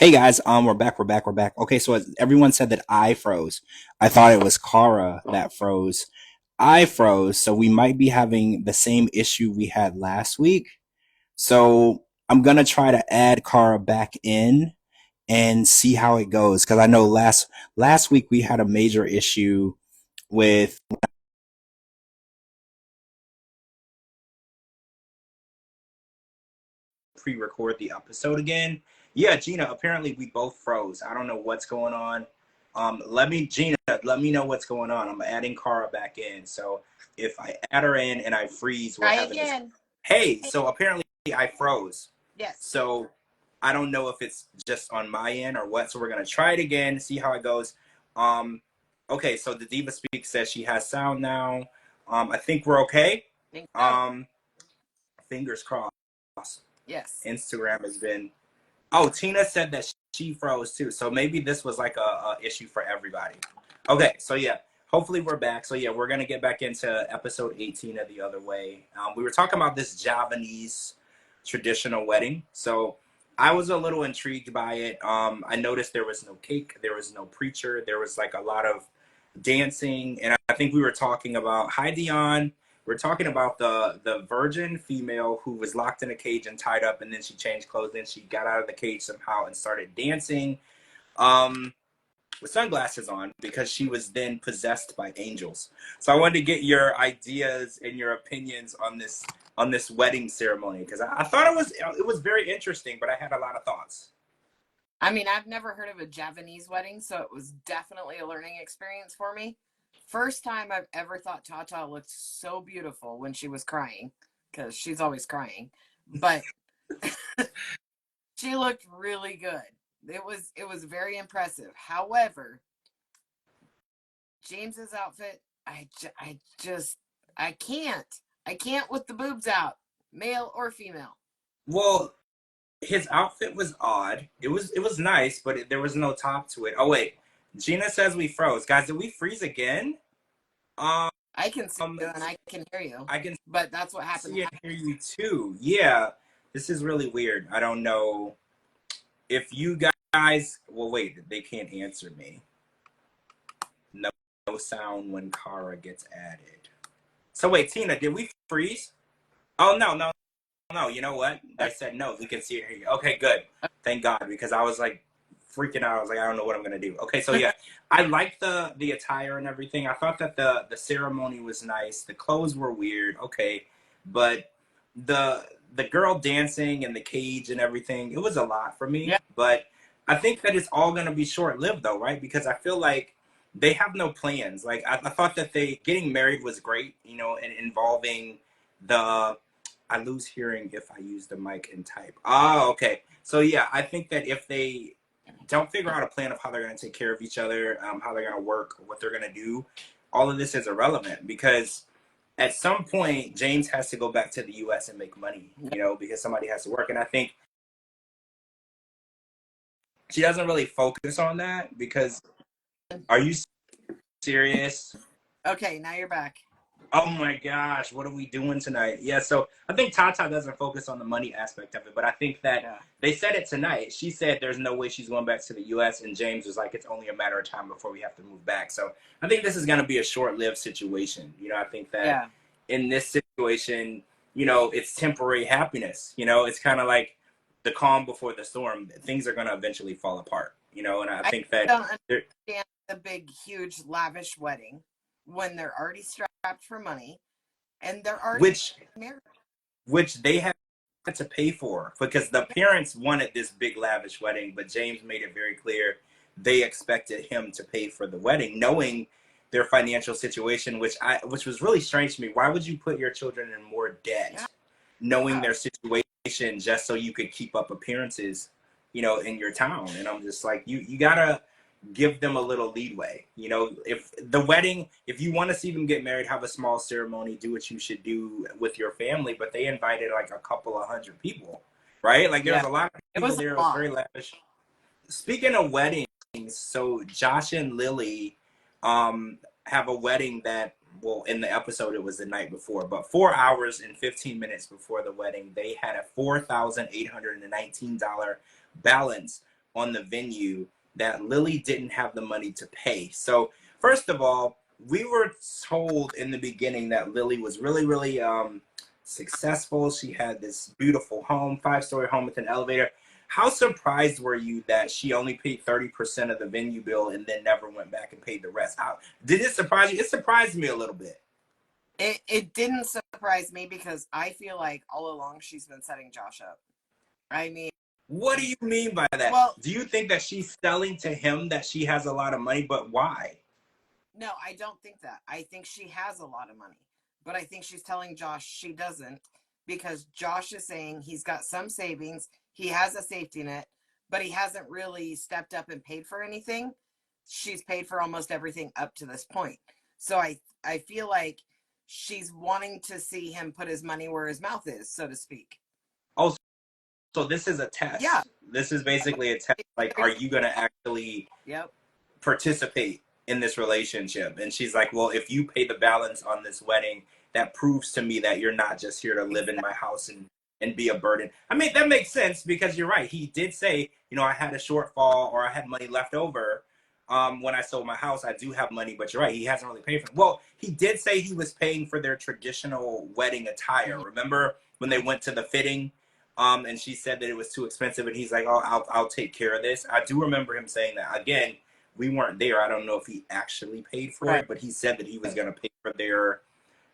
Hey guys, we're back. Okay, so everyone said that I froze. I thought it was Kara that froze. I froze, so we might be having the same issue we had last week. So I'm gonna try to add Kara back in and see how it goes because I know last week we had a major issue with pre-record the episode again. Yeah, Gina, apparently we both froze. I don't know what's going on. Gina, let me know what's going on. I'm adding Cara back in. So if I add her in and I freeze, we're Try having this. again. Hey, so apparently I froze. Yes. So I don't know if it's just on my end or what. So we're gonna try it again, see how it goes. Um, okay, so the Diva Speak says she has sound now. I think we're okay. Think so. Fingers crossed. Yes. Instagram has been. Oh, Tina said that she froze too. So maybe this was like a issue for everybody. Okay, so yeah, hopefully we're back. So yeah, we're gonna get back into episode 18 of The Other Way. We were talking about this Javanese traditional wedding. So I was a little intrigued by it. I noticed there was no cake, there was no preacher, there was like a lot of dancing, and I think we were talking about hi Dion. We're talking about the virgin female who was locked in a cage and tied up, and then she changed clothes. Then she got out of the cage somehow and started dancing um, with sunglasses on because she was then possessed by angels. So I wanted to get your ideas and your opinions on this wedding ceremony because I thought it was very interesting, but I had a lot of thoughts. I mean, I've never heard of a Javanese wedding, so it was definitely a learning experience for me. First time I've ever thought Tata looked so beautiful when she was crying, because she's always crying. But she looked really good. It was very impressive. However, James's outfit, I can't. I can't with the boobs out, male or female. Well, his outfit was odd. It was nice, but there was no top to it. Oh wait, Gina says we froze, guys. Did we freeze again? Um, I can see you and I can hear you, I can but that's what happened. see and hear you too. Yeah, this is really weird. I don't know if you guys. Well, wait, they can't answer me. No, no sound when Kara gets added. So wait, Tina, did we freeze? Oh no. You know what? I said no. We can see and hear you. Okay, good. Thank God, because I was like freaking out. I was like, I don't know what I'm gonna do. Okay, so yeah, I liked the attire and everything. I thought that the ceremony was nice. The clothes were weird. Okay, but the the girl dancing in the cage and everything, it was a lot for me. Yeah. But I think that it's all gonna be short lived though, right? Because I feel like they have no plans. Like I thought that they getting married was great, you know, and involving the I lose hearing if I use the mic and type. Oh, okay. So yeah, I think that if they don't figure out a plan of how they're going to take care of each other, how they're going to work, what they're going to do, all of this is irrelevant because at some point James has to go back to the U.S. and make money, you know, because somebody has to work. And I think she doesn't really focus on that because are you serious? Okay, now you're back. Oh my gosh, what are we doing tonight? Yeah, so I think Tata doesn't focus on the money aspect of it, but I think that they said it tonight. She said there's no way she's going back to the U.S., and James was like, it's only a matter of time before we have to move back. So I think this is going to be a short-lived situation. You know, I think that in this situation, you know, it's temporary happiness. You know, it's kind of like the calm before the storm. Things are going to eventually fall apart. You know, and I think that don't understand the big, huge, lavish wedding when they're already strapped for money and they're already married. Which they had to pay for because the parents wanted this big lavish wedding, but James made it very clear they expected him to pay for the wedding, knowing their financial situation, which was really strange to me. Why would you put your children in more debt, knowing their situation, just so you could keep up appearances, you know, in your town? And I'm just like, you gotta give them a little leadway. You know, if the wedding, if you want to see them get married, have a small ceremony, do what you should do with your family. But they invited like a couple of hundred people, right? Like there was a lot of people there. It was very lavish. Speaking of weddings, so Josh and Lily have a wedding that, well, in the episode it was the night before, but 4 hours and 15 minutes before the wedding, they had a $4,819 balance on the venue that Lily didn't have the money to pay. So first of all, we were told in the beginning that Lily was really, really successful. She had this beautiful home, 5-story home with an elevator. How surprised were you that she only paid 30% of the venue bill and then never went back and paid the rest? Did it surprise you? It surprised me a little bit. It didn't surprise me because I feel like all along she's been setting Josh up. I mean, What do you mean by that? well, Do you think that she's selling to him that she has a lot of money, but why? no, I don't think that. I think she has a lot of money, but I think she's telling Josh she doesn't because Josh is saying he's got some savings, he has a safety net, but he hasn't really stepped up and paid for anything. She's paid for almost everything up to this point. So I feel like she's wanting to see him put his money where his mouth is, so to speak. Oh, so this is a test. Yeah. This is basically a test. Like, are you going to actually Yep. participate in this relationship? And she's like, well, if you pay the balance on this wedding, that proves to me that you're not just here to live in my house and be a burden. I mean, that makes sense because you're right. He did say, you know, I had a shortfall or I had money left over when I sold my house. I do have money, but you're right. He hasn't really paid for it. Well, he did say he was paying for their traditional wedding attire. Mm-hmm. Remember when they went to the fitting? And she said that it was too expensive, and he's like, "Oh, I'll take care of this." I do remember him saying that. Again, we weren't there. I don't know if he actually paid for it, but he said that he was going to pay for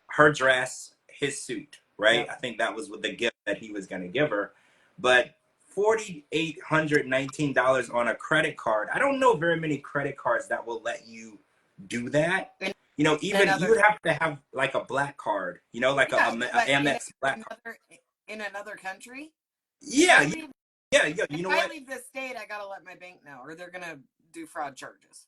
her dress, his suit, right? Yep. I think that was with the gift that he was going to give her. But $4,819 on a credit card. I don't know very many credit cards that will let you do that. You know, even you would have to have like a black card, you know, like a Amex black card. In another country? Yeah, you know if what? I leave this state, I gotta let my bank know, or they're gonna do fraud charges.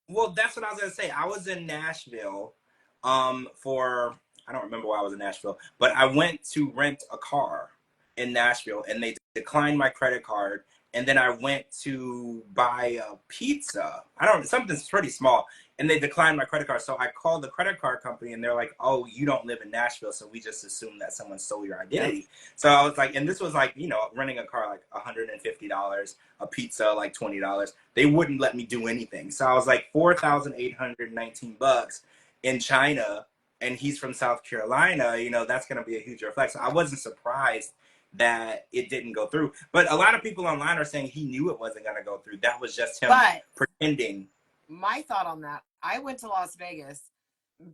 Well, that's what I was gonna say. I was in Nashville, for I don't remember why I was in Nashville, but I went to rent a car in Nashville, and they declined my credit card. And then I went to buy a pizza. I don't something's pretty small, and they declined my credit card. So I called the credit card company, and they're like, "Oh, you don't live in Nashville, so we just assumed that someone stole your identity." Yep. So I was like, and this was like, you know, renting a car like $150, a pizza like $20. They wouldn't let me do anything. So I was like $4,819 in China, and he's from South Carolina. You know, that's gonna be a huge reflex. So I wasn't surprised that it didn't go through. But a lot of people online are saying he knew it wasn't going to go through. That was just him pretending. My thought on that, I went to Las Vegas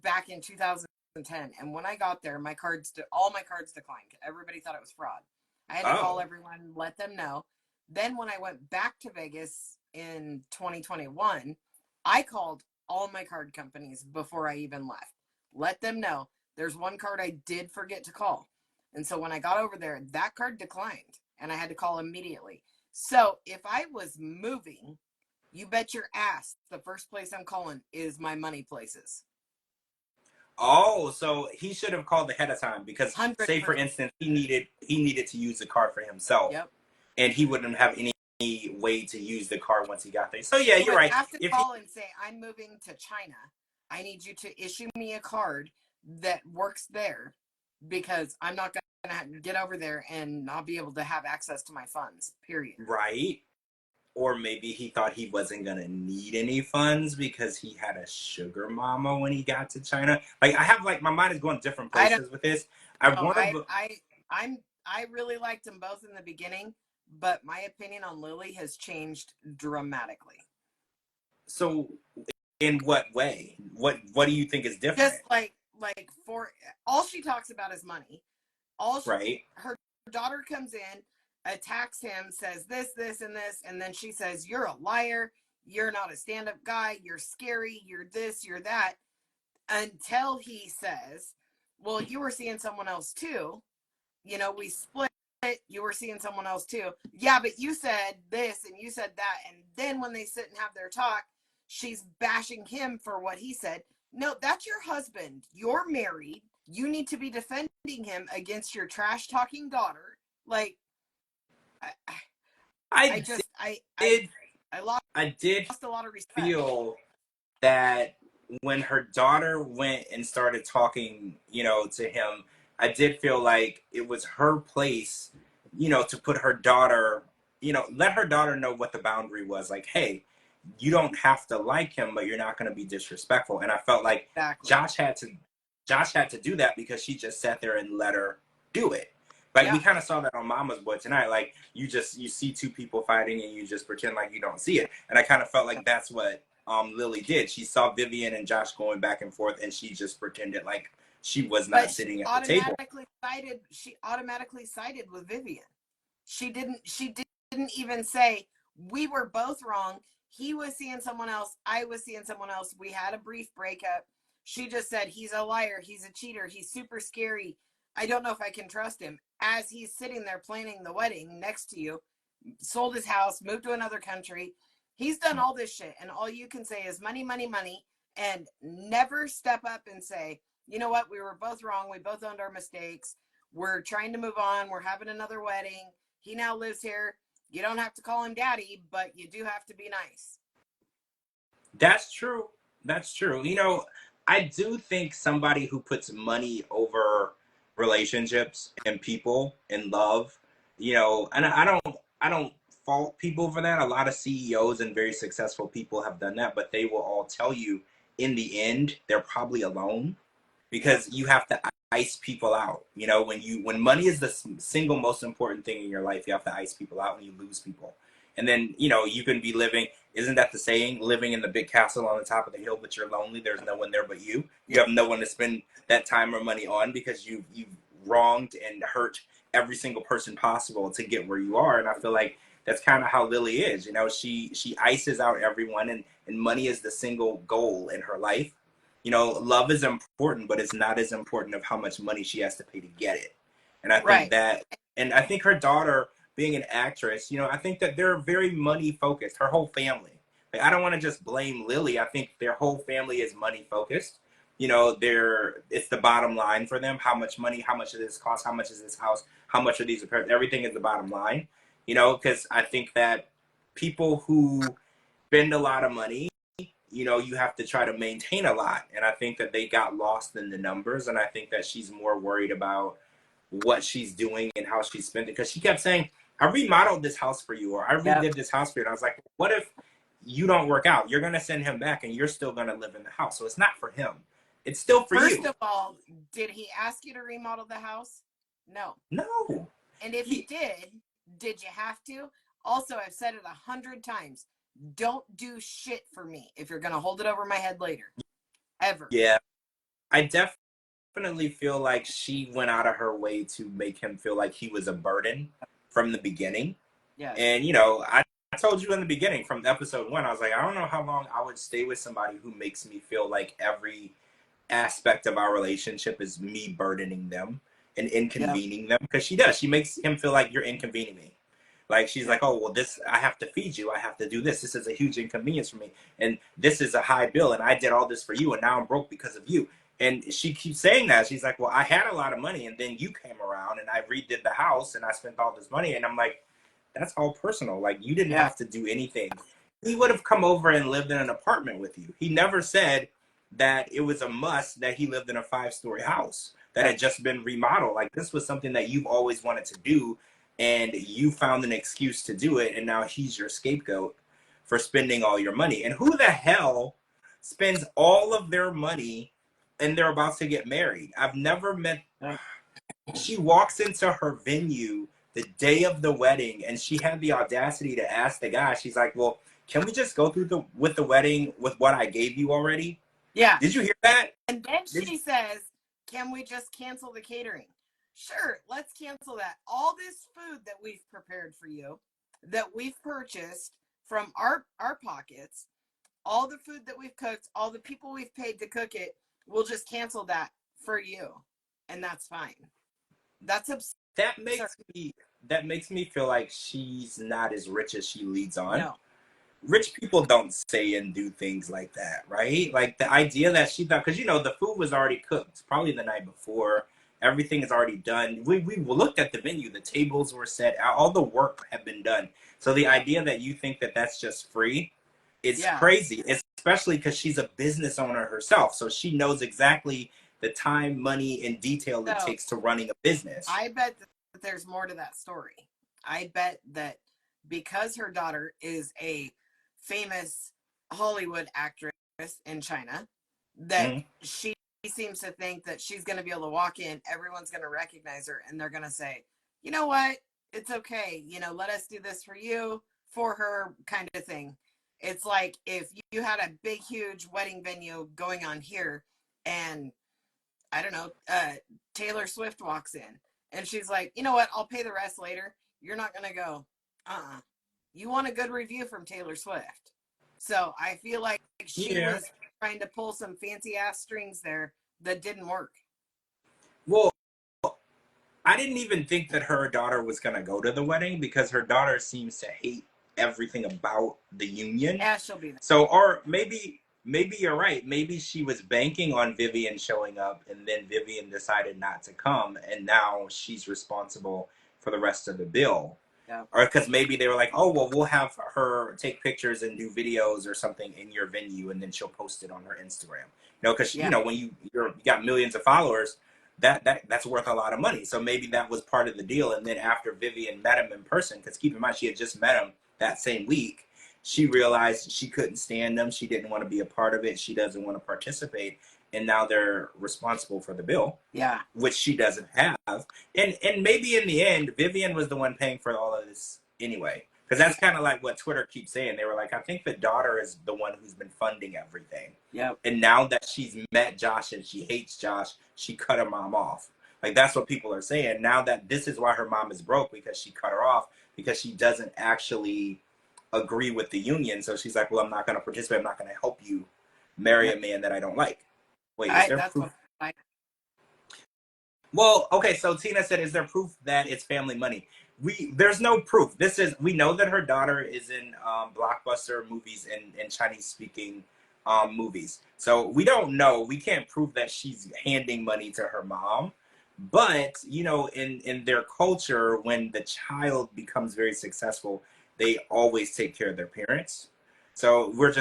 back in 2010, and when I got there, all my cards declined. Everybody thought it was fraud. I had to call everyone, let them know. Then when I went back to Vegas in 2021, I called all my card companies before I even left. Let them know. There's one card I did forget to call. And so when I got over there, that card declined, and I had to call immediately. So if I was moving, you bet your ass the first place I'm calling is my money places. Oh, so he should have called ahead of time because, 100%. Say for instance, he needed to use the card for himself. Yep. And he wouldn't have any way to use the card once he got there. So yeah, you're right. I have to call and say, I'm moving to China. I need you to issue me a card that works there, because I'm not going to get over there and not be able to have access to my funds, period. Right. Or maybe he thought he wasn't going to need any funds because he had a sugar mama when he got to China. Like, my mind is going different places with this. I really liked them both in the beginning, but my opinion on Lily has changed dramatically. So in what way? What do you think is different? Just like for all she talks about is money. Her daughter comes in, attacks him, says this, and this, and then she says, "You're a liar. You're not a stand-up guy. You're scary. You're this, you're that." Until he says, "Well, you were seeing someone else too. You know, we split. You were seeing someone else too. Yeah, but you said this and you said that." And then when they sit and have their talk, she's bashing him for what he said. No, that's your husband. You're married. You need to be defending him against your trash talking daughter. Like, I did lost a lot of respect. Feel that when her daughter went and started talking, you know, to him, I did feel like it was her place, you know, to put her daughter let her daughter know what the boundary was. Like, hey, you don't have to like him, but you're not going to be disrespectful. And I felt like Exactly. Josh had to do that because she just sat there and let her do it. Like we Yeah. kind of saw that on Mama's Boy tonight. Like you see two people fighting and you just pretend like you don't see it. And I kind of felt like that's what Lily did. She saw Vivian and Josh going back and forth, and she just pretended like she was not But sitting at the table. she automatically sided with Vivian. She didn't even say we were both wrong. He was seeing someone else, I was seeing someone else. We had a brief breakup. She just said he's a liar, he's a cheater, he's super scary. I don't know if I can trust him. As he's sitting there planning the wedding next to you, sold his house, moved to another country. He's done all this shit, and all you can say is money, money, money, and never step up and say, you know what, we were both wrong. We both owned our mistakes. We're trying to move on. We're having another wedding. He now lives here. You don't have to call him daddy, but you do have to be nice. That's true. That's true. I do think somebody who puts money over relationships and people and love, and I don't fault people for that. A lot of CEOs and very successful people have done that, but they will all tell you in the end they're probably alone Yep. because you have to ice people out. When money is the single most important thing in your life, you have to ice people out and you lose people. And then you can be living. Isn't that the saying? Living in the big castle on the top of the hill, but you're lonely. There's no one there but you. You have no one to spend that time or money on because you've wronged and hurt every single person possible to get where you are. And I feel like that's kind of how Lily is. She ices out everyone, and money is the single goal in her life. Love is important, but it's not as important of how much money she has to pay to get it. And I think Right. that, and I think her daughter being an actress, I think that they're very money focused, her whole family. Like, I don't want to just blame Lily. I think their whole family is money focused. It's the bottom line for them. How much money, how much of this cost, how much is this house, how much are these repairs? Everything is the bottom line, because I think that people who spend a lot of money, you have to try to maintain a lot. And I think that they got lost in the numbers. And I think that she's more worried about what she's doing and how she spent it. Because she kept saying, I remodeled this house for you, or I redid this house for you. And I was like, what if you don't work out? You're going to send him back and you're still going to live in the house. So it's not for him. It's still for First you. of all, did he ask you to remodel the house? No. No. And if he did you have to? Also, I've said it 100 times. Don't do shit for me if you're going to hold it over my head later. Ever. Yeah. I definitely feel like she went out of her way to make him feel like he was a burden from the beginning. Yes. And I told you in the beginning from episode 1, I was like, I don't know how long I would stay with somebody who makes me feel like every aspect of our relationship is me burdening them and inconvening them, because she does. She makes him feel like you're inconvening me. Like she's like, oh well, this I have to feed you. I have to do this. This is a huge inconvenience for me, and this is a high bill, and I did all this for you, and now I'm broke because of you. And she keeps saying that. She's like, well, I had a lot of money, and then you came around, and I redid the house, and I spent all this money, and I'm like, that's all personal. Like you didn't have to do anything. He would have come over and lived in an apartment with you. He never said that it was a must that he lived in a 5-story house that had just been remodeled. Like this was something that you've always wanted to do, and you found an excuse to do it, and now he's your scapegoat for spending all your money. And who the hell spends all of their money and they're about to get married? I've never met. She walks into her venue the day of the wedding, and she had the audacity to ask the guy. She's like, well, can we just go through with the wedding with what I gave you already? Yeah. Did you hear that? And then she says, can we just cancel the catering? Sure, let's cancel that. All this food that we've prepared for you, that we've purchased from our pockets, all the food that we've cooked, all the people we've paid to cook it, we'll just cancel that for you. And that's fine. That's absurd. That makes me feel like she's not as rich as she leads on. No. Rich people don't say and do things like that, right? Like the idea that she thought, because the food was already cooked probably the night before. Everything is already done. We looked at the venue. The tables were set out. All the work had been done. So the idea that you think that that's just free, it's crazy. Especially because she's a business owner herself. So she knows exactly the time, money, and detail it takes to running a business. I bet that there's more to that story. I bet that because her daughter is a famous Hollywood actress in China, that she seems to think that she's going to be able to walk in, everyone's going to recognize her, and they're going to say, you know what, it's okay, you know, let us do this for you, for her, kind of thing. It's like if you had a big, huge wedding venue going on here, and I don't know, Taylor Swift walks in, and she's like, you know what, I'll pay the rest later. You're not going to go, you want a good review from Taylor Swift. So I feel like she Yeah. was trying to pull some fancy ass strings there that didn't work. Well, I didn't even think that her daughter was going to go to the wedding because her daughter seems to hate everything about the union. Yeah, she'll be there. So, or maybe you're right. Maybe she was banking on Vivian showing up, and then Vivian decided not to come, and now she's responsible for the rest of the bill. Yeah. Or because maybe they were like, oh, well, we'll have her take pictures and do videos or something in your venue, and then she'll post it on her Instagram. You know, because you know, when you got millions of followers, that's worth a lot of money. So maybe that was part of the deal. And then after Vivian met him in person, because keep in mind she had just met him that same week, she realized she couldn't stand them. She didn't want to be a part of it. She doesn't want to participate. And now they're responsible for the bill. Yeah. Which she doesn't have. And maybe in the end, Vivian was the one paying for all of this anyway. Because that's kind of like what Twitter keeps saying. They were like, I think the daughter is the one who's been funding everything. Yep. And now that she's met Josh and she hates Josh, she cut her mom off. Like, that's what people are saying. Now that this is why her mom is broke, because she cut her off, because she doesn't actually agree with the union. So she's like, well, I'm not going to participate. I'm not going to help you marry a man that I don't like. Wait, is there proof? Well, okay, so Tina said, is there proof that it's family money? There's no proof. We know that her daughter is in blockbuster movies and Chinese speaking movies. So we don't know. We can't prove that she's handing money to her mom. But, you know, in their culture, when the child becomes very successful, they always take care of their parents. So we're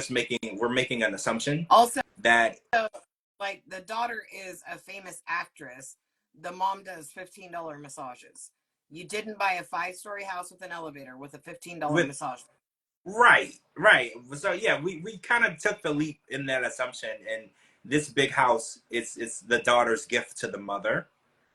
making an assumption also that, like, the daughter is a famous actress. The mom does $15 massages. You didn't buy a 5-story house with an elevator with a $15 massage. Right. So yeah, we kind of took the leap in that assumption, and this big house, it's the daughter's gift to the mother.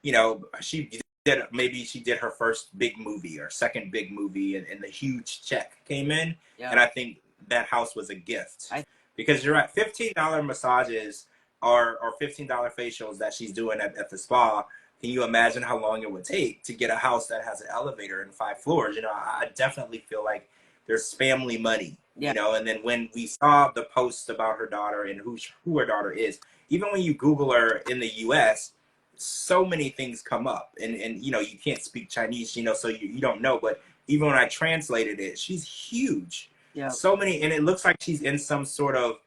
You know, she did her first big movie or second big movie, and the huge check came in, and I think that house was a gift. Because you're right, $15 massages or $15 facials that she's doing at the spa. Can you imagine how long it would take to get a house that has an elevator and 5 floors? You know, I definitely feel like there's family money, you know. And then when we saw the post about her daughter and who her daughter is, even when you Google her in the U.S., so many things come up, and you know, you can't speak Chinese, you know, so you don't know. But even when I translated it, she's huge. So many, and it looks like she's in some sort of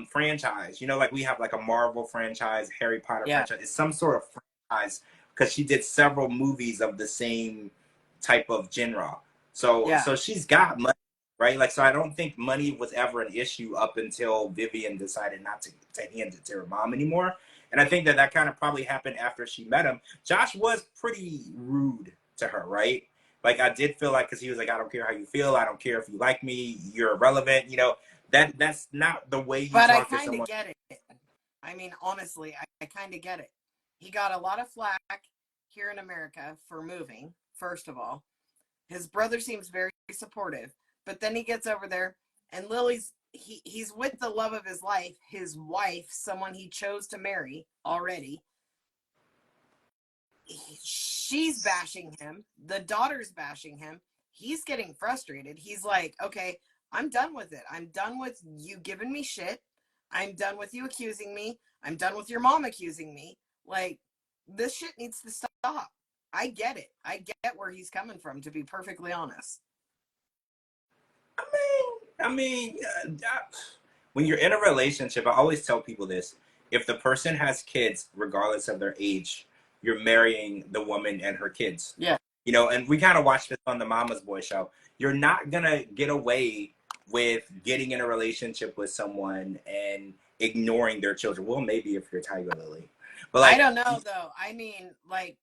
franchise. You know, like we have like a Marvel franchise, Harry Potter franchise. It's some sort of franchise because she did several movies of the same type of genre. So she's got money, right? Like, so I don't think money was ever an issue up until Vivian decided not to hand it to her mom anymore. And I think that kind of probably happened after she met him. Josh was pretty rude to her, right? Like, I did feel like, because he was like, I don't care how you feel. I don't care if you like me. You're irrelevant. You know, that's not the way you talk to someone. But I kind of get it. I mean, honestly, I kind of get it. He got a lot of flack here in America for moving, first of all. His brother seems very supportive, but then he gets over there, and Lily's he's with the love of his life, his wife, someone he chose to marry already. She's bashing him. The daughter's bashing him. He's getting frustrated. He's like, okay, I'm done with it. I'm done with you giving me shit. I'm done with you accusing me. I'm done with your mom accusing me. Like, this shit needs to stop. I get it. I get where he's coming from, to be perfectly honest. I mean, when you're in a relationship, I always tell people this. If the person has kids, regardless of their age, you're marrying the woman and her kids. Yeah. You know, and we kind of watched this on the Mama's Boy show. You're not going to get away with getting in a relationship with someone and ignoring their children. Well, maybe if you're Tiger Lily. But like, I don't know, though. I mean, like,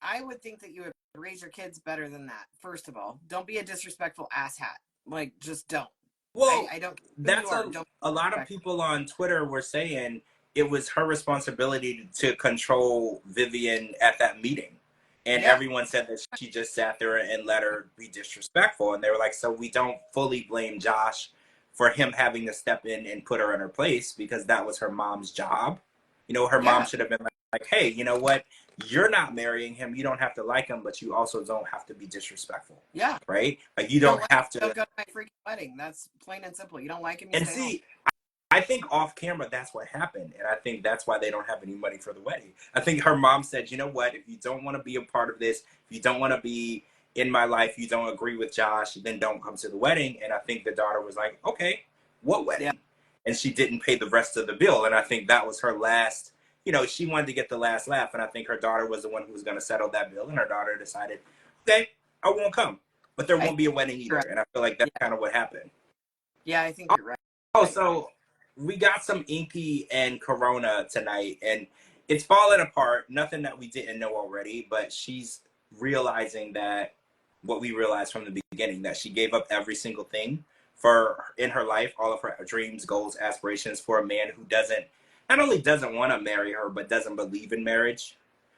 I would think that you would raise your kids better than that. First of all, don't be a disrespectful asshat. Like, just don't. Well, I don't care who you that's are. Don't a lot of people on Twitter were saying it was her responsibility to control Vivian at that meeting. And Yeah. everyone said that she just sat there and let her be disrespectful. And they were like, so we don't fully blame Josh for him having to step in and put her in her place because that was her mom's job. You know, her mom should have been like, hey, you know what? You're not marrying him. You don't have to like him, but you also don't have to be disrespectful. Yeah. Right? Like, you don't have to. Don't go to my freaking wedding. That's plain and simple. You don't like him, you And stay home. see, I think off camera, that's what happened. And I think that's why they don't have any money for the wedding. I think her mom said, you know what? If you don't want to be a part of this, if you don't want to be in my life, you don't agree with Josh, then don't come to the wedding. And I think the daughter was like, okay, what wedding? Yeah. And she didn't pay the rest of the bill. And I think that was her last, you know, she wanted to get the last laugh. And I think her daughter was the one who was going to settle that bill. And her daughter decided, okay, I won't come. But there won't be a wedding either. And I feel like that's kind of what happened. Yeah, I think you're right. Oh, so we got some Inky and Corona tonight, and it's falling apart. Nothing that we didn't know already, but she's realizing that what we realized from the beginning, that she gave up every single thing for in her life, all of her dreams, goals, aspirations for a man who not only doesn't want to marry her, but doesn't believe in marriage.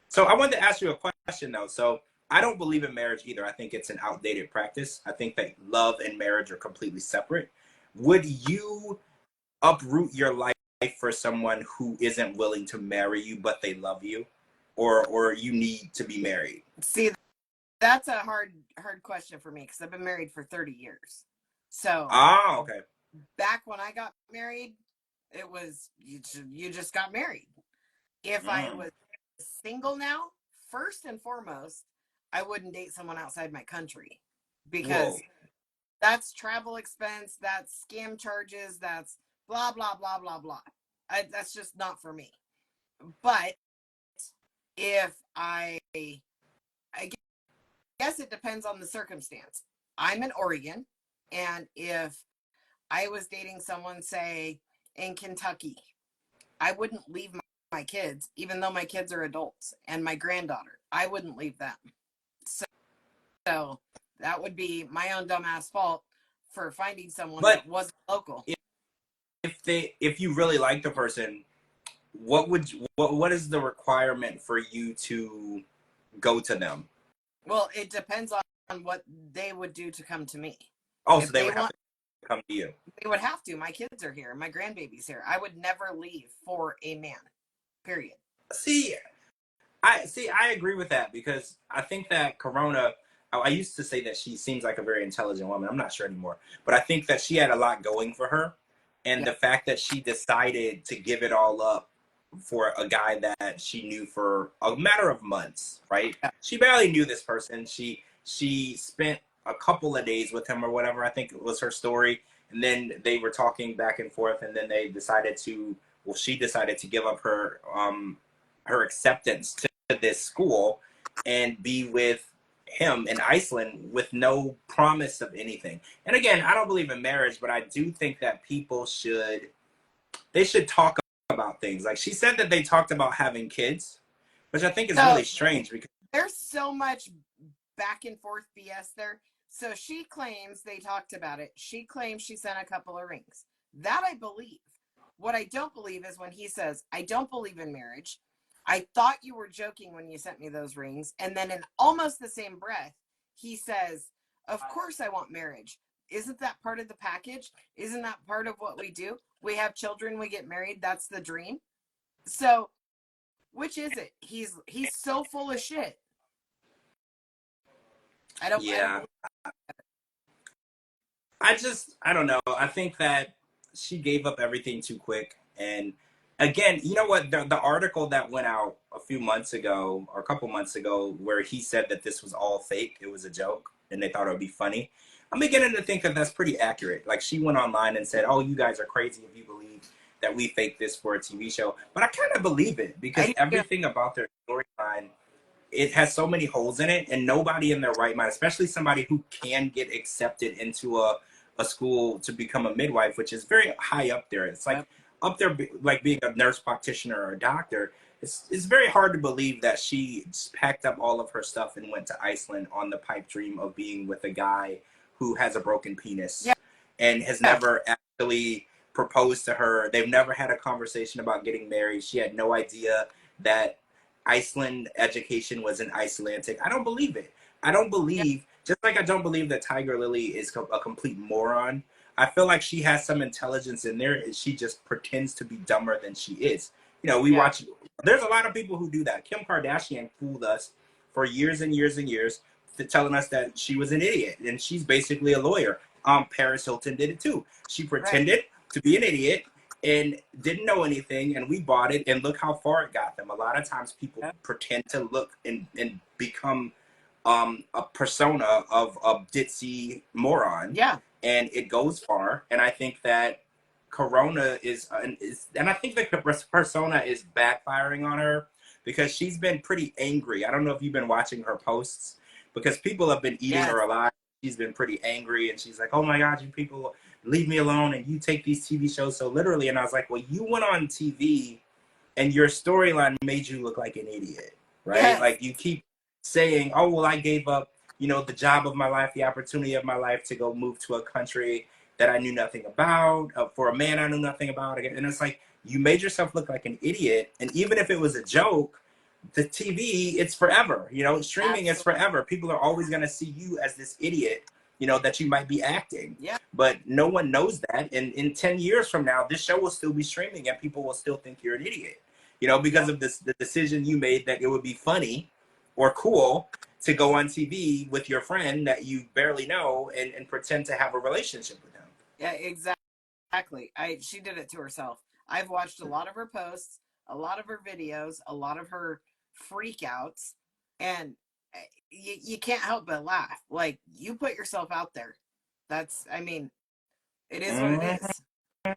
So I wanted to ask you a question though. So I don't believe in marriage either. I think it's an outdated practice. I think that love and marriage are completely separate. Would you uproot your life for someone who isn't willing to marry you but they love you, or you need to be married? See, that's a hard question for me because I've been married for 30 years. So Okay. Back when I got married, it was you just got married. If I was single now, first and foremost, I wouldn't date someone outside my country because that's travel expense, that's scam charges, that's blah, blah, blah, blah, blah. That's just not for me. But if I guess it depends on the circumstance. I'm in Oregon, and if I was dating someone, say, in Kentucky, I wouldn't leave my kids, even though my kids are adults, and my granddaughter. I wouldn't leave them. So that would be my own dumbass fault for finding someone that wasn't local. If you really like the person, what is the requirement for you to go to them? Well, it depends on what they would do to come to me. Oh, so they would have to come to you. They would have to. My kids are here. My grandbaby's here. I would never leave for a man. Period. I agree with that because I think that Corona, I used to say that she seems like a very intelligent woman. I'm not sure anymore. But I think that she had a lot going for her. And the fact that she decided to give it all up for a guy that she knew for a matter of months, right? Yeah. She barely knew this person. She spent a couple of days with him or whatever. I think it was her story. And then they were talking back and forth. And then she decided to give up her acceptance to this school and be with him in Iceland with no promise of anything. And again, I don't believe in marriage, but I do think that people should talk about things. Like she said that they talked about having kids, which I think is really strange because there's so much back and forth BS there. So she claims they talked about it. She claims she sent a couple of rings. That I believe. What I don't believe is when he says, I don't believe in marriage. I thought you were joking when you sent me those rings. And then in almost the same breath, he says, of course I want marriage. Isn't that part of the package? Isn't that part of what we do? We have children, we get married. That's the dream. So which is it? He's so full of shit. I don't know. I think that she gave up everything too quick. And again, you know what? The article that went out a couple months ago, where he said that this was all fake, it was a joke, and they thought it would be funny. I'm beginning to think that that's pretty accurate. Like she went online and said, oh, you guys are crazy if you believe that we faked this for a TV show. But I kind of believe it because everything about their storyline, it has so many holes in it, and nobody in their right mind, especially somebody who can get accepted into a school to become a midwife, which is very high up there. It's like up there, like being a nurse practitioner or a doctor. it's very hard to believe that she packed up all of her stuff and went to Iceland on the pipe dream of being with a guy who has a broken penis Yeah. and has never actually proposed to her. They've never had a conversation about getting married. She had no idea that Iceland education was in Icelandic. I don't believe it. I don't believe, just like I don't believe that Tiger Lily is a complete moron. I feel like she has some intelligence in there, and she just pretends to be dumber than she is. You know, we watch. There's a lot of people who do that. Kim Kardashian fooled us for years and years and years, telling us that she was an idiot, and she's basically a lawyer. Paris Hilton did it too. She pretended to be an idiot and didn't know anything, and we bought it, and look how far it got them. A lot of times people pretend to look and become a persona of a ditzy moron. Yeah. And it goes far. And I think that Corona is and I think the persona is backfiring on her because she's been pretty angry. I don't know if you've been watching her posts because people have been eating her alive. She's been pretty angry, and she's like, "Oh my God, you people leave me alone, and you take these TV shows so literally." And I was like, "Well, you went on TV, and your storyline made you look like an idiot, right? Yes. Like you keep saying, oh, well, I gave up, you know, the job of my life, the opportunity of my life to go move to a country that I knew nothing about, for a man I knew nothing about." And it's like, you made yourself look like an idiot. And even if it was a joke, the TV, it's forever. You know, streaming is forever. People are always going to see you as this idiot, you know, that you might be acting. Yeah. But no one knows that. And in 10 years from now, this show will still be streaming and people will still think you're an idiot, you know, because of the decision you made that it would be funny or cool to go on TV with your friend that you barely know and pretend to have a relationship with him. Yeah, exactly. She did it to herself. I've watched a lot of her posts, a lot of her videos, a lot of her freakouts, and you can't help but laugh. Like, you put yourself out there. That's, I mean, it is what it is.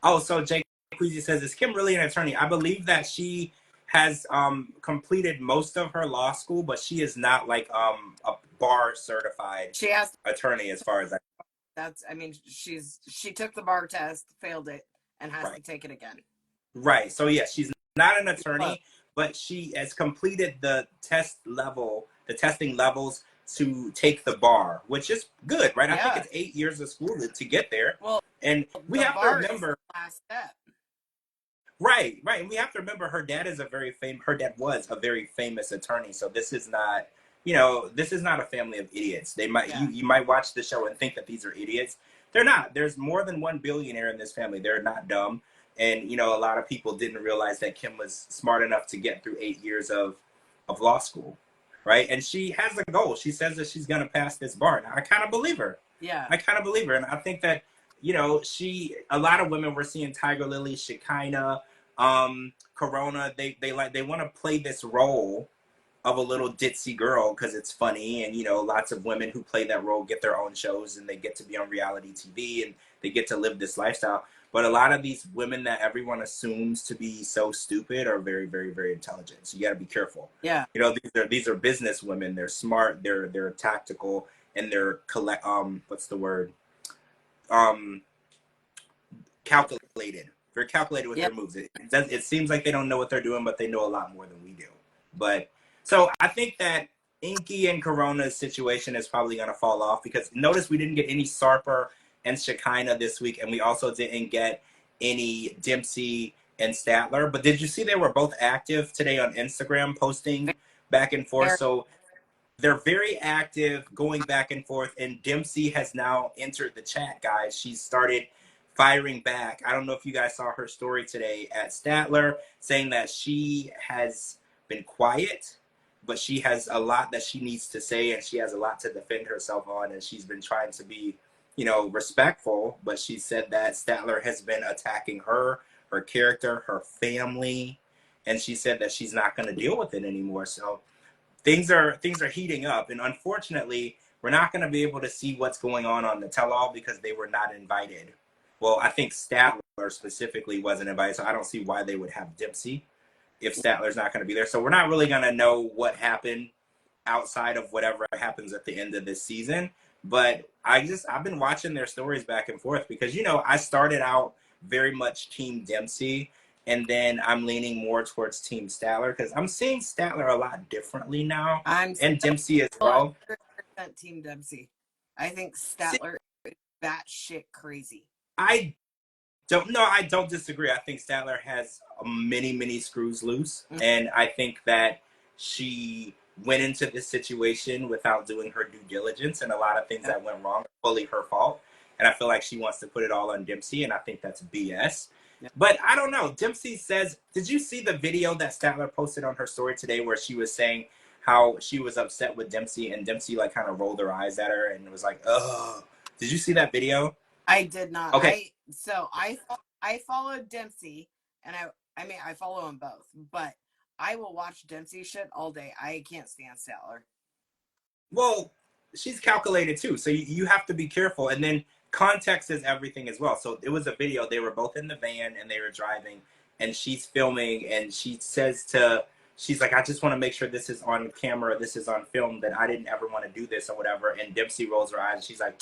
Oh, so Jake Queasy says, is Kim really an attorney? I believe that she has completed most of her law school, but she is not like a bar certified attorney as far as I know. That's, I mean, she took the bar test, failed it, and has to take it again. Right. So yeah, she's not an attorney, but she has completed the testing levels to take the bar, which is good, right? I think it's 8 years of school to get there. Well, and we have to remember is the last step. Right. And we have to remember her dad was a very famous attorney. So this is not, you know, this is not a family of idiots. They might you might watch the show and think that these are idiots. They're not. There's more than one billionaire in this family. They're not dumb. And, you know, a lot of people didn't realize that Kim was smart enough to get through 8 years of law school. Right. And she has a goal. She says that she's going to pass this bar. Now, I kind of believe her. Yeah. I kind of believe her. And I think that, you know, a lot of women were seeing Tiger Lily, Shekinah, Corona. They want to play this role of a little ditzy girl because it's funny. And, you know, lots of women who play that role get their own shows and they get to be on reality TV and they get to live this lifestyle. But a lot of these women that everyone assumes to be so stupid are very, very, very intelligent. So you got to be careful. Yeah. You know, these are business women. They're smart. They're tactical, and they're what's the word? Calculated. Very calculated with their moves. It seems like they don't know what they're doing, but they know a lot more than we do. But so I think that Inky and Corona's situation is probably going to fall off because notice we didn't get any Sarper and Shekinah this week, and we also didn't get any Dempsey and Statler. But did you see they were both active today on Instagram, posting back and forth? So they're very active, going back and forth, and Dempsey has now entered the chat, guys. She's started firing back. I don't know if you guys saw her story today at Statler, saying that she has been quiet, but she has a lot that she needs to say, and she has a lot to defend herself on, and she's been trying to be, you know, respectful, but she said that Statler has been attacking her character, her family, and she said that she's not going to deal with it anymore. So things are heating up, and unfortunately, we're not going to be able to see what's going on the tell-all because they were not invited. Well, I think Statler specifically wasn't invited, so I don't see why they would have Dempsey if Statler's not going to be there. So we're not really going to know what happened outside of whatever happens at the end of this season. But I've been watching their stories back and forth because, you know, I started out very much Team Dempsey, and then I'm leaning more towards Team Statler because I'm seeing Statler a lot differently now, I'm and Dempsey as still well. 100% Team Dempsey. I think See, Statler is batshit crazy. I I don't disagree. I think Statler has many screws loose, Mhm. and I think that she went into this situation without doing her due diligence, and a lot of things Yep. that went wrong are fully her fault. And I feel like she wants to put it all on Dempsey, and I think that's BS. Yep. But I don't know. Dempsey says, did you see the video that Statler posted on her story today where she was saying how she was upset with Dempsey, and Dempsey like kind of rolled her eyes at her and was like, ugh. Did you see that video? I did not. Okay. I followed Dempsey, and I follow them both, but I will watch Dempsey shit all day. I can't stand Statler. Well, she's calculated too, so you have to be careful. And then context is everything as well. So it was a video. They were both in the van and they were driving, and she's filming, and she's like, I just want to make sure this is on camera, this is on film, that I didn't ever want to do this or whatever. And Dempsey rolls her eyes, and she's like,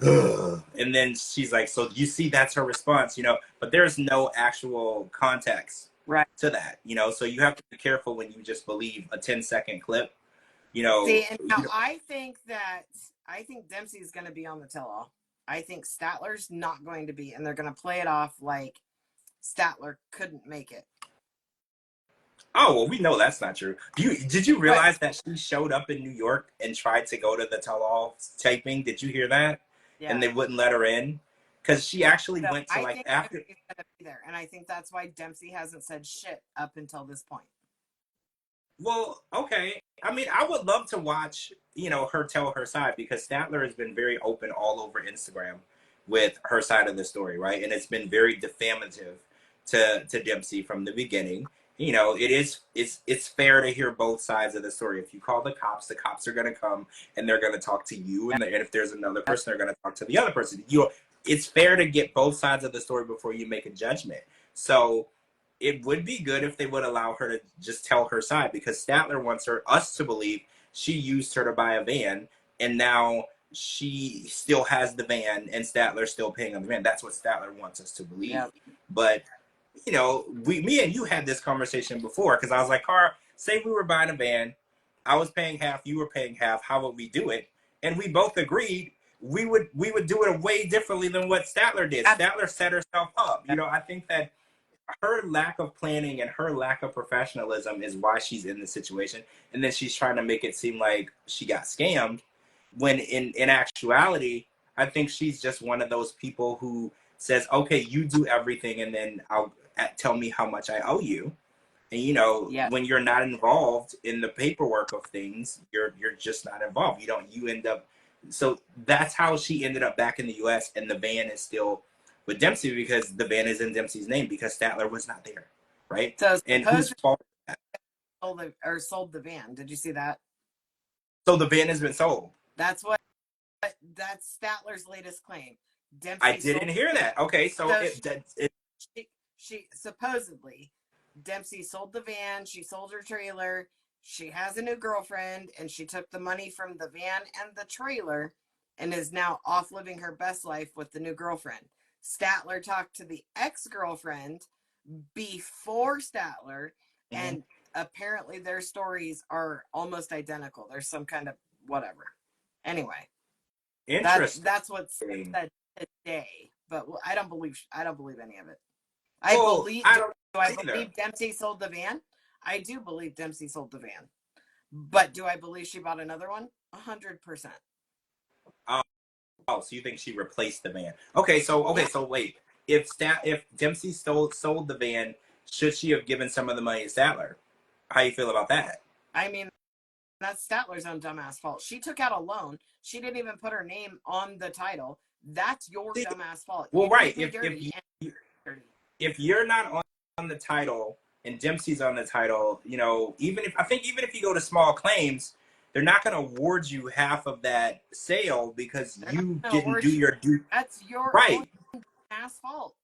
ugh. And then she's like, so you see, that's her response, but there's no actual context Right. to that, so you have to be careful when you just believe a 10-second clip. See, and now I think Dempsey's going to be on the tell-all. I think Statler's not going to be, and they're going to play it off like Statler couldn't make it. Oh, well, we know that's not true. Did you realize that she showed up in New York and tried to go to the tell-all taping? Did you hear that? Yeah. And they wouldn't let her in because she actually went to like after. Dempsey's gonna be there, and I think that's why Dempsey hasn't said shit up until this point. Well, okay. I mean, I would love to watch, her tell her side, because Statler has been very open all over Instagram with her side of the story, right? And it's been very defamative to Dempsey from the beginning. It's fair to hear both sides of the story. If you call the cops are going to come and they're going to talk to you, and if there's another person, they're going to talk to the other person. It's fair to get both sides of the story before you make a judgment. So it would be good if they would allow her to just tell her side, because Statler wants us to believe she used her to buy a van, and now she still has the van and Statler's still paying on the van. That's what Statler wants us to believe. Yep. But me and you had this conversation before, because I was like, Cara, say we were buying a van, I was paying half, you were paying half, how would we do it? And we both agreed we would do it way differently than what Statler did. Statler set herself up. I think that her lack of planning and her lack of professionalism is why she's in this situation. And then she's trying to make it seem like she got scammed, when in actuality, I think she's just one of those people who says, okay, you do everything, and then tell me how much I owe you. And when you're not involved in the paperwork of things, you're just not involved. You end up. So that's how she ended up back in the U.S. and the van is still with Dempsey, because the van is in Dempsey's name, because Statler was not there, right? So and whose fault is that? Sold the van. Did you see that? So the van has been sold. That's Statler's latest claim. Dempsey I didn't hear that. Okay, so she supposedly, Dempsey sold the van, she sold her trailer, she has a new girlfriend, and she took the money from the van and the trailer and is now off living her best life with the new girlfriend. Statler talked to the ex-girlfriend before Statler, and apparently their stories are almost identical. There's some kind of whatever. Anyway, interesting. That's what's said today, but I don't believe any of it. Do I believe Dempsey sold the van? I do believe Dempsey sold the van, but do I believe she bought another one? 100%. Oh, so you think she replaced the van? Okay, so wait. If Dempsey sold the van, should she have given some of the money to Statler? How you feel about that? I mean, that's Statler's own dumbass fault. She took out a loan. She didn't even put her name on the title. That's your dumbass fault. Well, right. If you're not on the title and Dempsey's on the title, even if you go to small claims, they're not going to award you half of that sale because you didn't do your due. That's your own ass fault.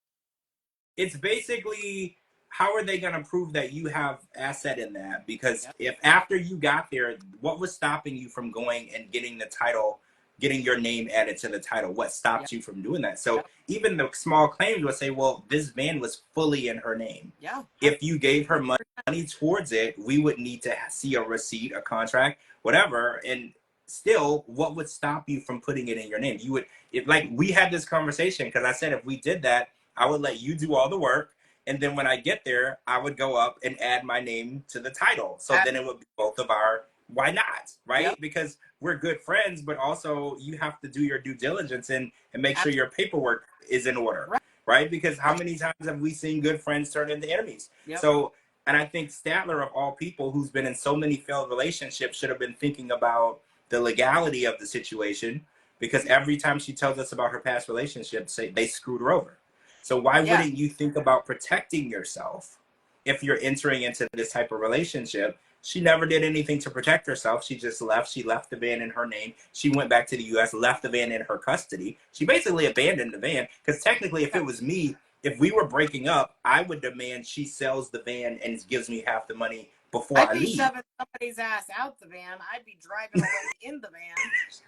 It's basically, how are they going to prove that you have asset in that? Because if after you got there, what was stopping you from going and getting the title getting your name added to the title? What stopped Yep. you from doing that? So Yep. even the small claims would say, well, this van was fully in her name. Yeah. If you gave her money towards it, we would need to see a receipt, a contract, whatever. And still, what would stop you from putting it in your name? You would, if like we had this conversation, because I said if we did that, I would let you do all the work. And then when I get there, I would go up and add my name to the title. So then it would be both of our, why not? Right? Yep. Because we're good friends, but also you have to do your due diligence and make sure your paperwork is in order. Right? Because how many times have we seen good friends turn into enemies? Yep. So, and I think Statler, of all people, who's been in so many failed relationships, should have been thinking about the legality of the situation, because every time she tells us about her past relationships, they screwed her over. So why wouldn't you think about protecting yourself if you're entering into this type of relationship? She never did anything to protect herself. She just left. She left the van in her name. She went back to the U.S., left the van in her custody. She basically abandoned the van, because technically, if it was me, if we were breaking up, I would demand she sells the van and gives me half the money before I leave. I'd be shoving somebody's ass out the van. I'd be driving away in the van.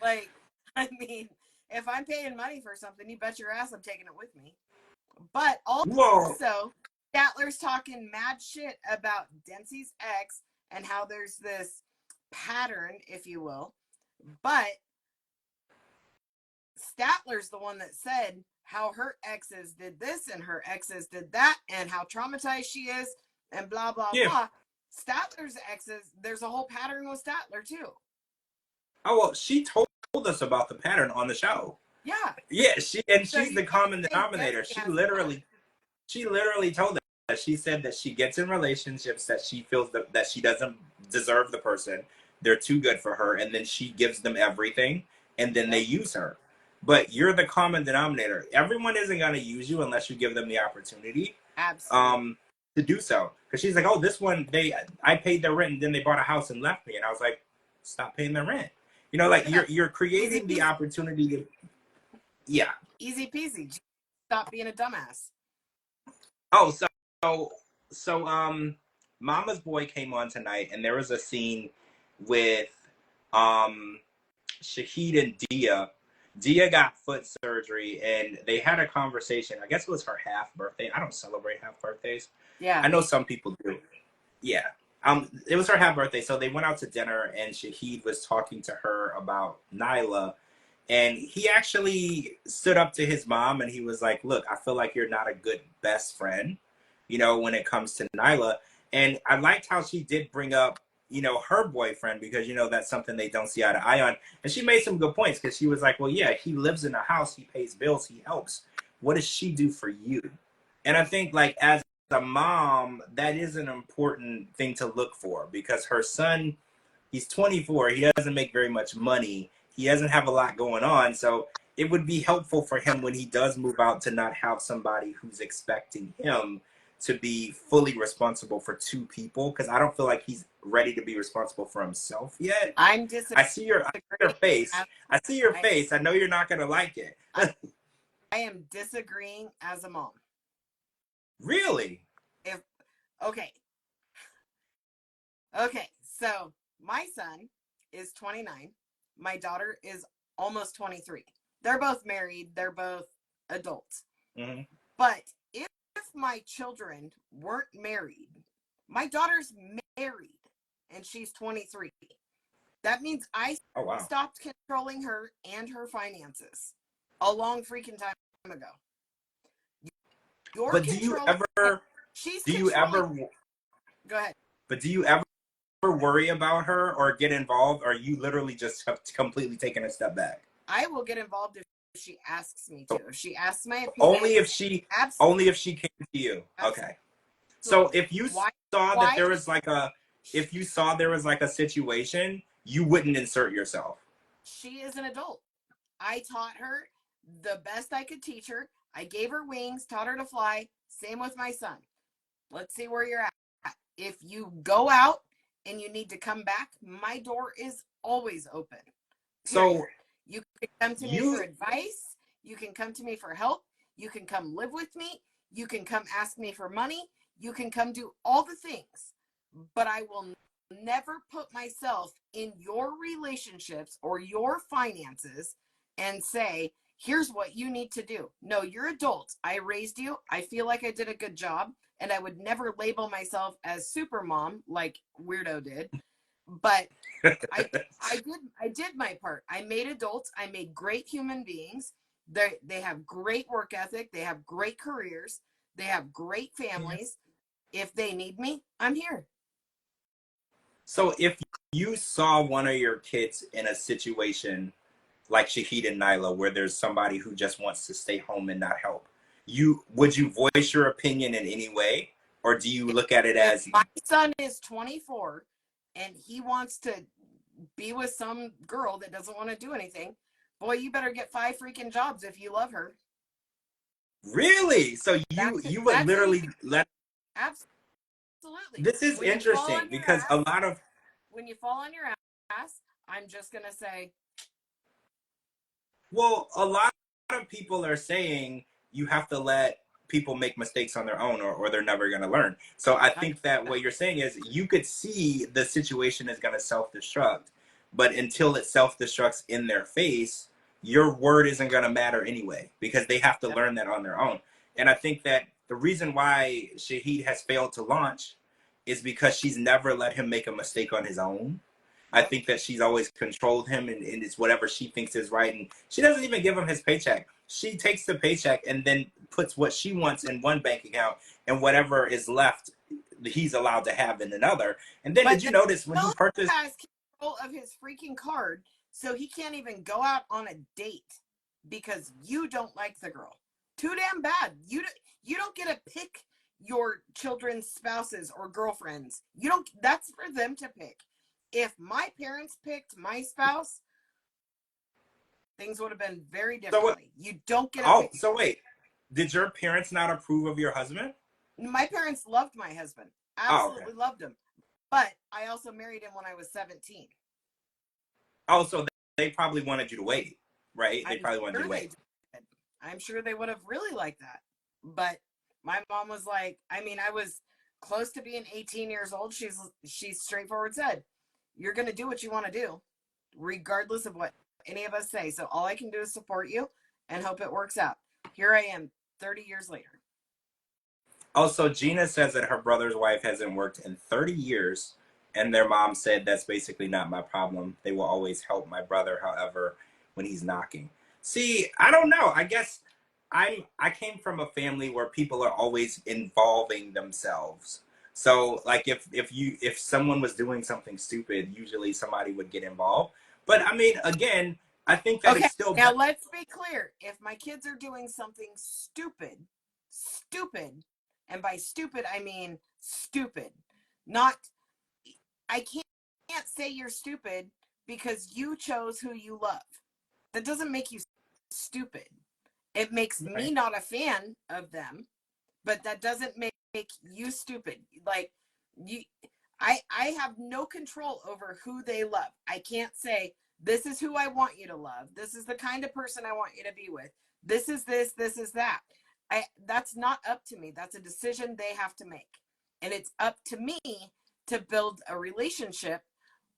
Like, I mean, if I'm paying money for something, you bet your ass I'm taking it with me. But also, Statler's talking mad shit about Dempsey's ex and how there's this pattern, if you will. But Statler's the one that said how her exes did this and her exes did that and how traumatized she is and blah, blah, blah. Statler's exes, there's a whole pattern with Statler, too. Oh, well, she told us about the pattern on the show. Yeah. Yeah, she's the common denominator. She literally told us. She said that she gets in relationships that she feels that she doesn't deserve the person. They're too good for her, and then she gives them everything, and then they use her. But you're the common denominator. Everyone isn't going to use you unless you give them the opportunity. Absolutely. To do so. Because she's like, oh, this one, I paid their rent, and then they bought a house and left me. And I was like, stop paying their rent. You know, like you're creating the opportunity to, easy peasy. Stop being a dumbass. Oh, so Mama's Boy came on tonight, and there was a scene with Shahid and Dia. Dia got foot surgery, and they had a conversation. I guess it was her half birthday. I don't celebrate half birthdays. Yeah, I know some people do. Yeah. It was her half birthday, so they went out to dinner, and Shahid was talking to her about Nyla, and he actually stood up to his mom, and he was like, "Look, I feel like you're not a good best friend, when it comes to Nyla." And I liked how she did bring up, her boyfriend, because that's something they don't see eye to eye on. And she made some good points, because she was like, "Well, yeah, he lives in a house, he pays bills, he helps. What does she do for you?" And I think, like, as a mom, that is an important thing to look for, because her son, he's 24, he doesn't make very much money, he doesn't have a lot going on, so it would be helpful for him when he does move out to not have somebody who's expecting him to be fully responsible for two people, because I don't feel like he's ready to be responsible for himself yet. I'm disagreeing. I see your face. I see your face. I know you're not going to like it. I am disagreeing as a mom. Really? Okay, so my son is 29. My daughter is almost 23. They're both married. They're both adults. Mm-hmm. But if my children weren't married, my daughter's married and she's 23. That means I stopped controlling her and her finances a long freaking time ago. But do you ever? Go ahead. But do you ever worry about her or get involved, or are you literally just completely taking a step back? I will get involved if she asks me to. If she asks my opinion. Only if she came to you. Absolutely. Okay. So if you saw that there was like a situation, you wouldn't insert yourself. She is an adult. I taught her the best I could teach her. I gave her wings, taught her to fly. Same with my son. Let's see where you're at. If you go out and you need to come back, my door is always open. Period. So you can come to me for advice. You can come to me for help. You can come live with me. You can come ask me for money. You can come do all the things. But I will never put myself in your relationships or your finances and say, here's what you need to do. No, you're adults. I raised you. I feel like I did a good job. And I would never label myself as super mom like Weirdo did. But I did my part. I made adults. I made great human beings. They have great work ethic. They have great careers. They have great families. If they need me, I'm here. So if you saw one of your kids in a situation like Shahid and Nyla, where there's somebody who just wants to stay home and not help, would you voice your opinion in any way, or do you look at it If as my son is 24 and he wants to be with some girl that doesn't want to do anything, boy, you better get 5 freaking jobs if you love her. really? So you would literally let. Absolutely. This is When you fall interesting on your because a ass, lot of when you fall on your ass, I'm just gonna say, well, a lot of people are saying you have to let people make mistakes on their own, or they're never going to learn. So I I think that what you're saying is you could see the situation is going to self-destruct, but until it self-destructs in their face, your word isn't going to matter anyway because they have to yep. learn that on their own. And I think that the reason why Shahid has failed to launch is because she's never let him make a mistake on his own. I Yep. think that she's always controlled him, and it's whatever she thinks is right. And she doesn't even give him his paycheck. She takes the paycheck and then puts what she wants in one bank account, and whatever is left, he's allowed to have in another. And then But did you notice when he Bill purchased? has control of his freaking card, so he can't even go out on a date because you don't like the girl. Too damn bad. You don't get to pick your children's spouses or girlfriends. You don't. That's for them to pick. If my parents picked my spouse, things would have been very So what? differently. You don't get to Oh, pick. so wait, did your parents not approve of your husband? My parents loved my husband. Oh, okay. Absolutely loved him. But I also married him when I was 17. Oh, so they probably wanted you to wait, right? They I'm probably wanted you sure to they wait. did. I'm sure they would have really liked that. But my mom was like, I mean, I was close to being 18 years old. She's straightforward said, you're going to do what you want to do, regardless of what any of us say. So all I can do is support you and hope it works out. Here I am 30 years later. Also, Gina says that her brother's wife hasn't worked in 30 years, and their mom said that's basically not my problem. They will always help my brother, however, when he's knocking. See, I don't know. I guess I came from a family where people are always involving themselves. So, like, if someone was doing something stupid, usually somebody would get involved. But I mean, again, I think that Okay, it's still now better. let's be clear. If my kids are doing something stupid, and by stupid, I mean stupid, not, I can't say you're stupid because you chose who you love. That doesn't make you stupid. It makes me Right. not a fan of them, but that doesn't make you stupid. Like you I have no control over who they love. I can't say this is who I want you to love. This is the kind of person I want you to be with. This is this is that. That's not up to me. That's a decision they have to make. And it's up to me to build a relationship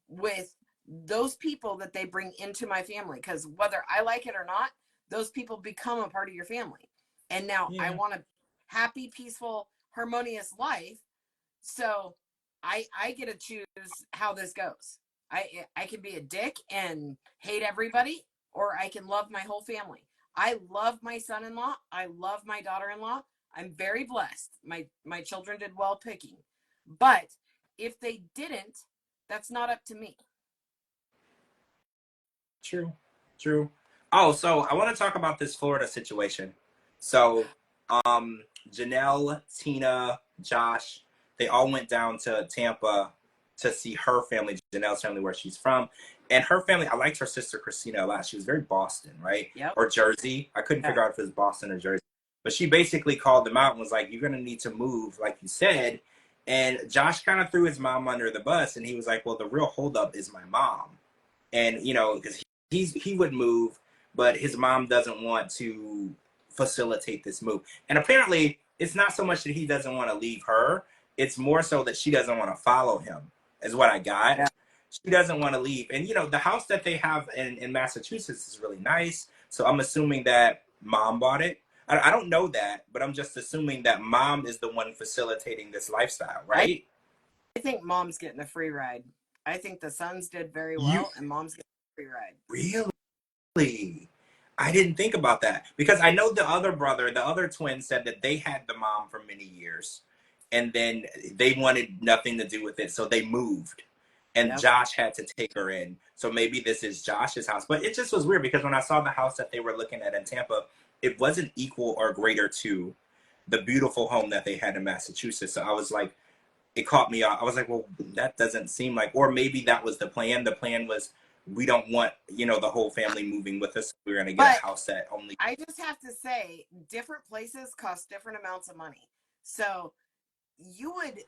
with those people that they bring into my family, because whether I like it or not, those people become a part of your family. And now I Yeah. want a happy, peaceful, harmonious life. So I get to choose how this goes. I can be a dick and hate everybody, or I can love my whole family. I love my son-in-law. I love my daughter-in-law. I'm very blessed. My children did well picking. But if they didn't, that's not up to me. True. True. Oh, so I want to talk about this Florida situation. So, Janelle, Tina, Josh, they all went down to Tampa to see her family, Janelle's family, where she's from. And her family, I liked her sister Christina a lot. She was very Boston, right? Yep. Or Jersey. I couldn't Yeah. figure out if it was Boston or Jersey. But she basically called them out and was like, you're going to need to move, like you said. And Josh kind of threw his mom under the bus, and he was like, well, the real holdup is my mom. And, because he would move, but his mom doesn't want to facilitate this move. And apparently, it's not so much that he doesn't want to leave her; it's more so that she doesn't want to follow him is what I got. Yeah. She doesn't want to leave. And, you know, the house that they have in Massachusetts is really nice. So I'm assuming that mom bought it. I don't know that, but I'm just assuming that mom is the one facilitating this lifestyle, right? I think mom's getting a free ride. I think the sons did very You well, and mom's getting a free ride. really? I didn't think about that because I know the other brother, the other twin said that they had the mom for many years and then they wanted nothing to do with it. So they moved and Yep. Josh had to take her in. So maybe this is Josh's house, but it just was weird because when I saw the house that they were looking at in Tampa, it wasn't equal or greater to the beautiful home that they had in Massachusetts. So I was like, it caught me off. I was like, well, that doesn't seem like, or maybe that was the plan. The plan was we don't want, you know, the whole family moving with us. We're going to get a house that only. I just have to say, different places cost different amounts of money. So you would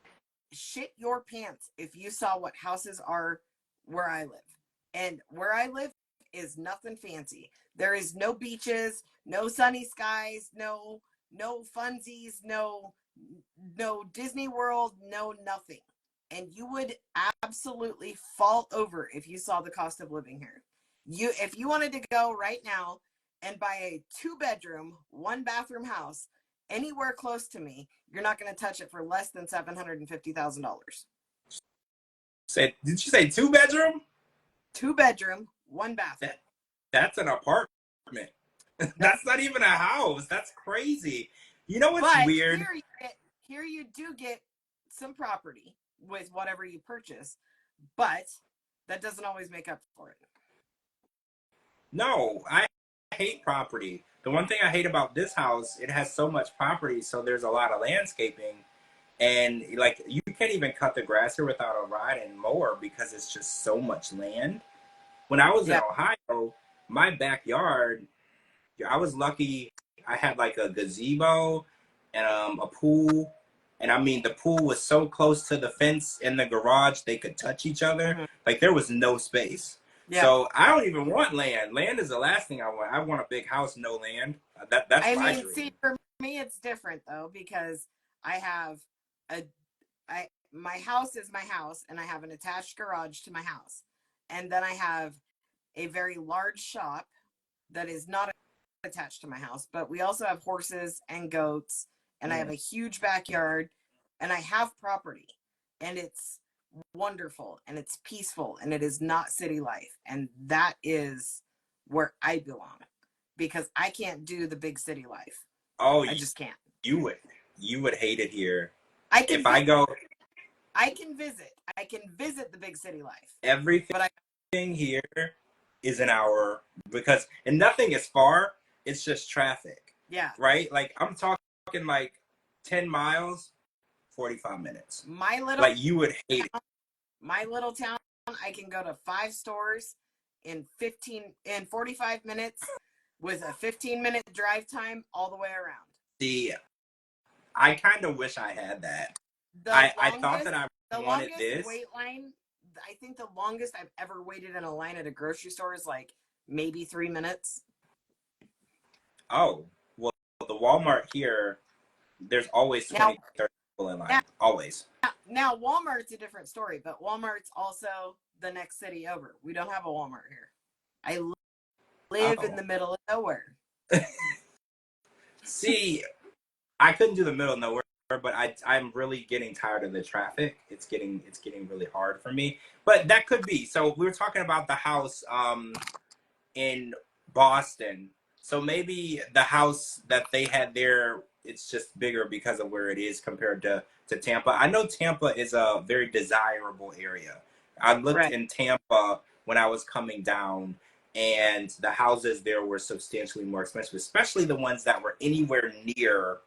shit your pants if you saw what houses are where I live. And where I live is nothing fancy. There is no beaches, no sunny skies, no funsies, no Disney World, no nothing. And you would absolutely fall over if you saw the cost of living here. If you wanted to go right now and buy a 2-bedroom, 1-bathroom house anywhere close to me, you're not going to touch it for less than $750,000. Did you say 2-bedroom? 2-bedroom, 1-bathroom. That's an apartment. That's not even a house. That's crazy. You know what's weird? Here you do get some property with whatever you purchase, but that doesn't always make up for it. No, I hate property. The one thing I hate about this house, it has so much property, so there's a lot of landscaping. And like you can't even cut the grass here without a rod and mower because it's just so much land. When I was in Ohio, my backyard, I was lucky. I had like a gazebo and a pool. And I mean, the pool was so close to the fence in the garage, they could touch each other. Mm-hmm. Like there was no space. Yeah. So I don't even want land. Land is the last thing I want. I want a big house, no land. That's my dream. See, for me, it's different though, because I have my house is my house and I have an attached garage to my house. And then I have a very large shop that is not attached to my house, but we also have horses and goats and I have a huge backyard and I have property and it's wonderful and it's peaceful and it is not city life. And that is where I belong because I can't do the big city life. Oh, I just can't. You would hate it here. I can visit. I can visit the big city life. Everything here is an hour and nothing is far. It's just traffic. Yeah. Right? Like I'm talking like 10 miles, 45 minutes. You would hate it. My little town, I can go to 5 stores in 45 minutes with a 15-minute drive time all the way around. See, I kind of wish I had that. I thought that I wanted this. Wait line, I think the longest I've ever waited in a line at a grocery store is like maybe 3 minutes. Oh, well, the Walmart here, there's always 20, 30 people in line. Always. Now, Walmart's a different story, but Walmart's also the next city over. We don't have a Walmart here. I live in the middle of nowhere. See, I couldn't do the middle of nowhere, but I'm really getting tired of the traffic. It's getting really hard for me. But that could be. So we were talking about the house in Boston. So maybe the house that they had there, it's just bigger because of where it is compared to Tampa. I know Tampa is a very desirable area. I looked in Tampa when I was coming down, and the houses there were substantially more expensive, especially the ones that were anywhere near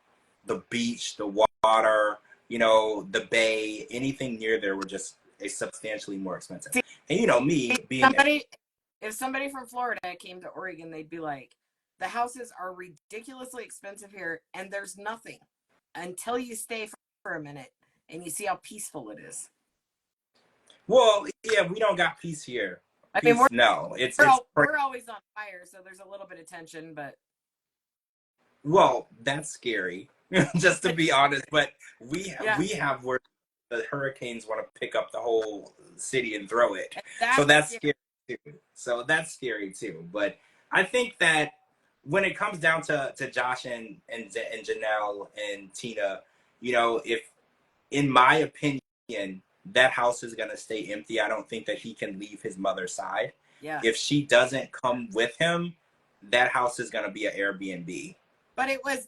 the beach, the water, you know, the bay. Anything near there were just substantially more expensive. And you know, me being if somebody from Florida came to Oregon, they'd be like, the houses are ridiculously expensive here, and there's nothing until you stay for a minute and you see how peaceful it is. Well, yeah, we don't got peace here. I mean, we're always on fire, so there's a little bit of tension, but. Well, that's scary, just to be honest. But we have worse the hurricanes want to pick up the whole city and throw it. So That's that's scary. scary too. So that's scary too. But I think that when it comes down to Josh and Janelle and Tina, you know, if in my opinion that house is gonna stay empty, I don't think that he can leave his mother's side. Yeah. If she doesn't come with him, that house is gonna be an Airbnb. But it was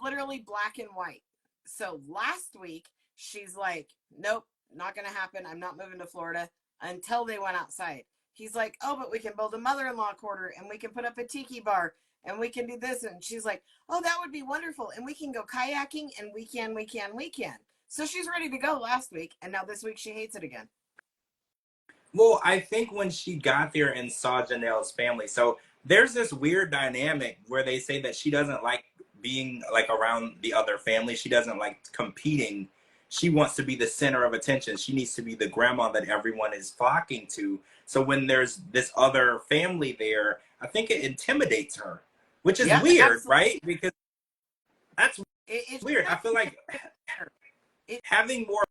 literally black and white. So last week she's like, nope, not gonna happen. I'm not moving to Florida until they went outside. He's like, oh, but we can build a mother-in-law quarter and we can put up a tiki bar and we can do this. And she's like, oh, that would be wonderful. And we can go kayaking and we can. So she's ready to go last week. And now this week she hates it again. Well, I think when she got there and saw Janelle's family, so there's this weird dynamic where they say that she doesn't like being like around the other family. She doesn't like competing. She wants to be the center of attention. She needs to be the grandma that everyone is flocking to. So when there's this other family there, I think it intimidates her, which is weird, absolutely. Right? Because that's weird. I feel like having more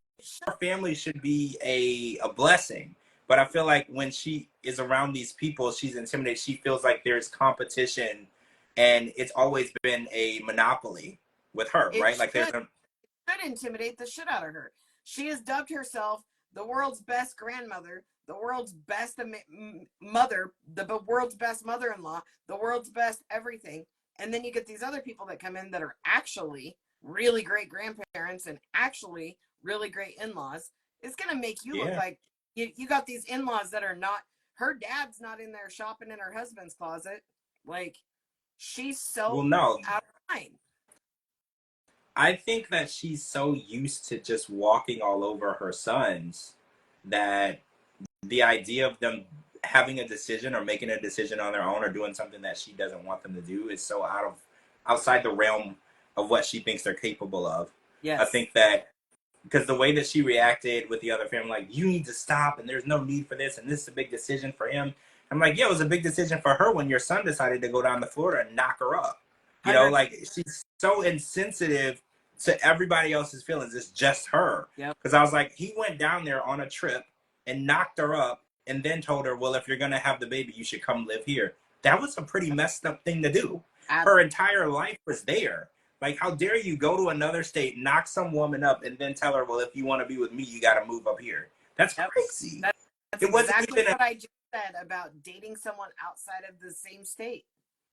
family should be a blessing. But I feel like when she is around these people, she's intimidated. She feels like there's competition, and it's always been a monopoly with her, right? Like there's should intimidate the shit out of her. She has dubbed herself the world's best grandmother, the world's best mother, the world's best mother-in-law, the world's best everything. And then you get these other people that come in that are actually really great grandparents and actually really great in-laws. It's going to make you look like you got these in-laws that are not, her dad's not in there shopping in her husband's closet. Like, she's so out of line. I think that she's so used to just walking all over her sons that the idea of them having a decision or making a decision on their own or doing something that she doesn't want them to do is so outside the realm of what she thinks they're capable of. Yes. I think that because the way that she reacted with the other family, like, you need to stop and there's no need for this and this is a big decision for him. I'm like, yeah, it was a big decision for her when your son decided to go down to Florida and knock her up. You know, like, she's so insensitive to everybody else's feelings. It's just her. Because I was like, he went down there on a trip and knocked her up and then told her, well, if you're going to have the baby, you should come live here. That was a pretty messed up thing to do. Her entire life was there. Like, how dare you go to another state, knock some woman up, and then tell her, well, if you want to be with me, you got to move up here. That's crazy. That's exactly what I just said about dating someone outside of the same state.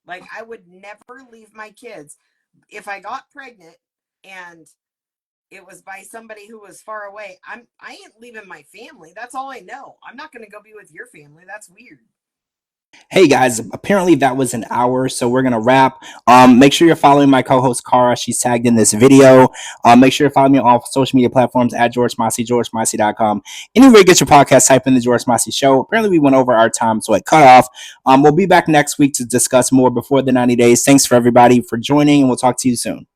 Like, I would never leave my kids. If I got pregnant and it was by somebody who was far away, I ain't leaving my family. That's all I know. I'm not going to go be with your family. That's weird. Hey guys, apparently that was an hour, so we're gonna wrap. Make sure you're following my co-host Cara. She's tagged in this video. Make sure to follow me on all social media platforms at George Mossey, GeorgeMossey.com. Anywhere you get your podcast, type in the George Mossey Show. Apparently we went over our time, so it cut off. We'll be back next week to discuss more before the 90 days. Thanks for everybody for joining, and we'll talk to you soon.